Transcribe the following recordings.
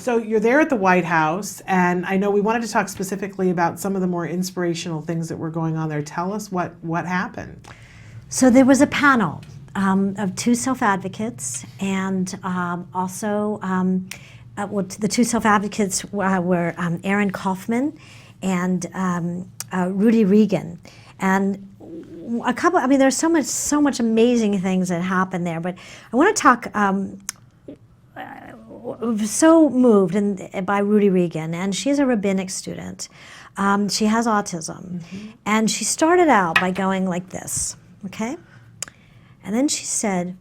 So you're there at the White House, and I know we wanted to talk specifically about some of the more inspirational things that were going on there. Tell us what happened. So there was a panel of two self-advocates, and also the two self-advocates were Aaron Kaufman and Rudy Regan. And there's so much amazing things that happened there, but I want to talk, so moved by Rudy Regan, and she's a rabbinic student. She has autism, and she started out by going like this, okay? And then she said,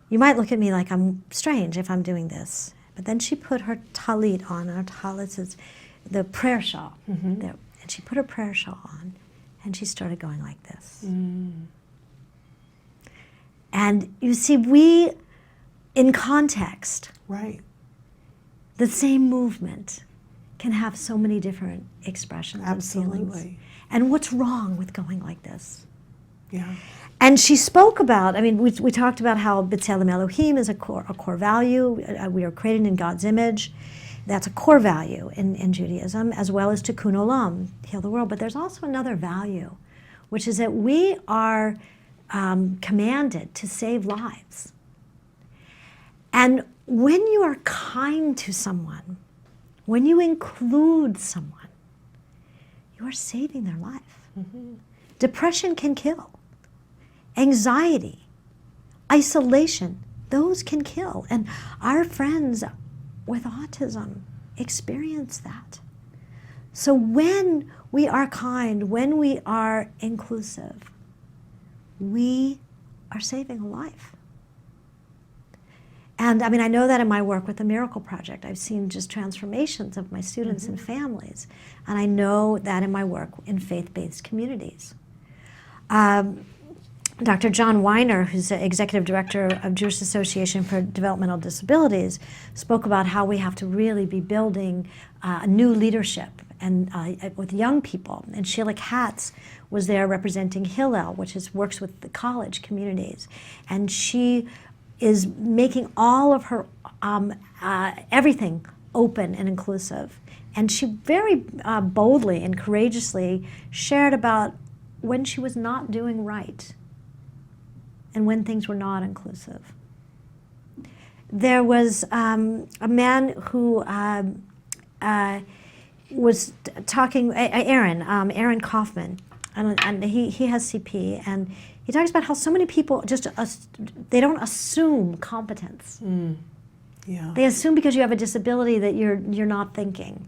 you might look at me like I'm strange if I'm doing this, but then she put her talit on, her talit is the prayer shawl, and she put her prayer shawl on, and she started going like this. And you see, we, in context, right, the same movement can have so many different expressions and feelings. And what's wrong with going like this? Yeah. And she spoke about, we talked about how B'Tselem Elohim is a core value. We are created in God's image. That's a core value in Judaism, as well as Tikkun Olam, heal the world. But there's also another value, which is that we are commanded to save lives. And when you are kind to someone, when you include someone, you are saving their life. Depression can kill. Anxiety, isolation, those can kill. And our friends with autism experience that. So when we are kind, when we are inclusive, we are saving a life. And I know that in my work with the Miracle Project, I've seen just transformations of my students and families. And I know that in my work in faith-based communities. Dr. John Weiner, who's the executive director of Jewish Association for Developmental Disabilities, spoke about how we have to really be building a new leadership and with young people. And Sheila Katz was there representing Hillel, which works with the college communities. And she is making all of her everything open and inclusive. And she very boldly and courageously shared about when she was not doing right and when things were not inclusive. There was a man who was talking, Aaron Kaufman, and he has CP, and he talks about how so many people they don't assume competence. Yeah. They assume because you have a disability that you're not thinking.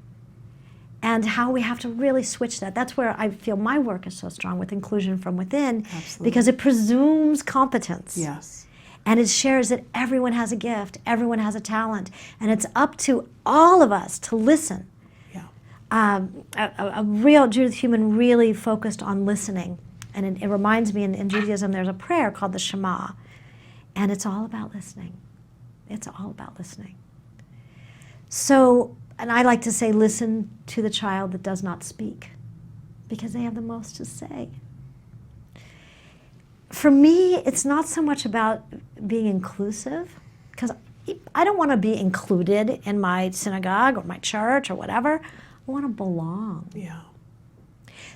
And how we have to really switch that. That's where I feel my work is so strong with inclusion from within. Absolutely. Because it presumes competence. Yes. And it shares that everyone has a gift, everyone has a talent, and it's up to all of us to listen. Yeah. A real Judith Human really focused on listening. And it reminds me in Judaism there's a prayer called the Shema, and it's all about listening. It's all about listening. So, and I like to say, listen to the child that does not speak, because they have the most to say. For me, it's not so much about being inclusive, because I don't want to be included in my synagogue or my church or whatever. I want to belong. Yeah.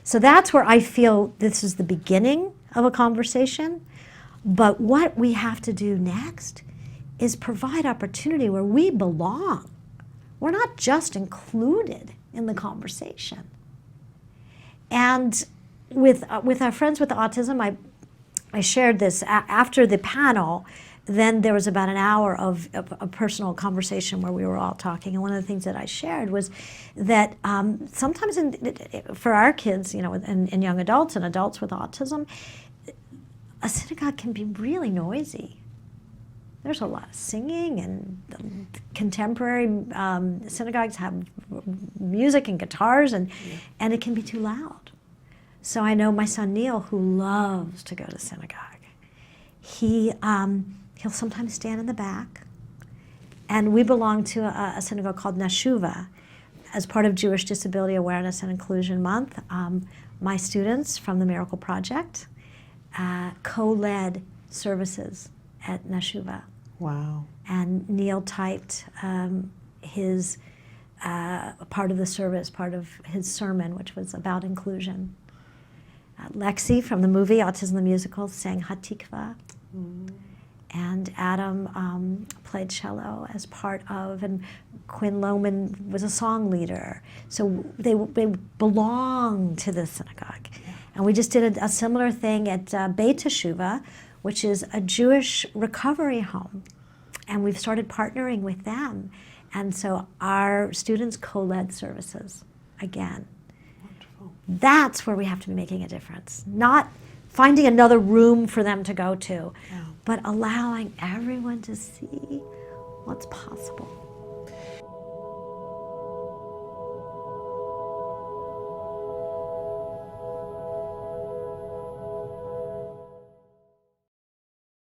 So that's where I feel this is the beginning of a conversation. But what we have to do next is provide opportunity where we belong. We're not just included in the conversation. And with our friends with autism, I shared this after the panel. Then there was about an hour of a personal conversation where we were all talking. And one of the things that I shared was that sometimes for our kids, and young adults and adults with autism, a synagogue can be really noisy. There's a lot of singing, and contemporary synagogues have music and guitars, and it can be too loud. So I know my son Neil, who loves to go to synagogue, he'll sometimes stand in the back. And we belong to a synagogue called Nashuva. As part of Jewish Disability Awareness and Inclusion Month, my students from the Miracle Project co-led services at Nashuva. Wow. And Neil typed his part of the service, part of his sermon, which was about inclusion. Lexi from the movie Autism the Musical sang Hatikva. And Adam played cello as part of, and Quinn Lohman was a song leader. So they belong to the synagogue. Yeah. And we just did a similar thing at Beit Teshuvah, which is a Jewish recovery home. And we've started partnering with them. And so our students co-led services again. Wonderful. That's where we have to be making a difference. Not finding another room for them to go to, but allowing everyone to see what's possible.